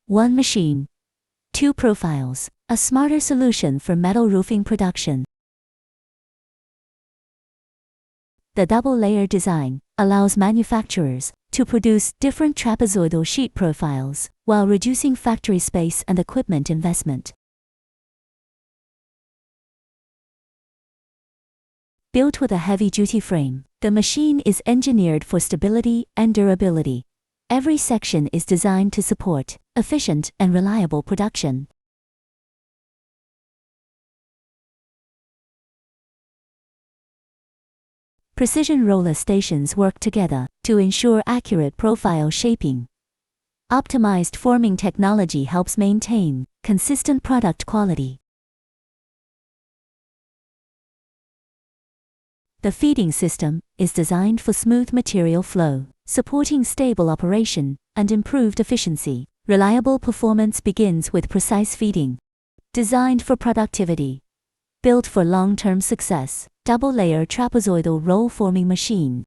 One machine. Two profiles. A smarter solution for metal roofing production. The double-layer design allows manufacturers to produce different trapezoidal sheet profiles while reducing factory space and equipment investment. Built with a heavy-duty frame, the machine is engineered for stability and durability. Every section is designed to support efficient and reliable production. Precision roller stations work together to ensure accurate profile shaping. Optimized forming technology helps maintain consistent product quality. The feeding system is designed for smooth material flow, supporting stable operation and improved efficiency. Reliable performance begins with precise feeding. Designed for productivity. Built for long-term success. Double-layer trapezoidal roll forming machine.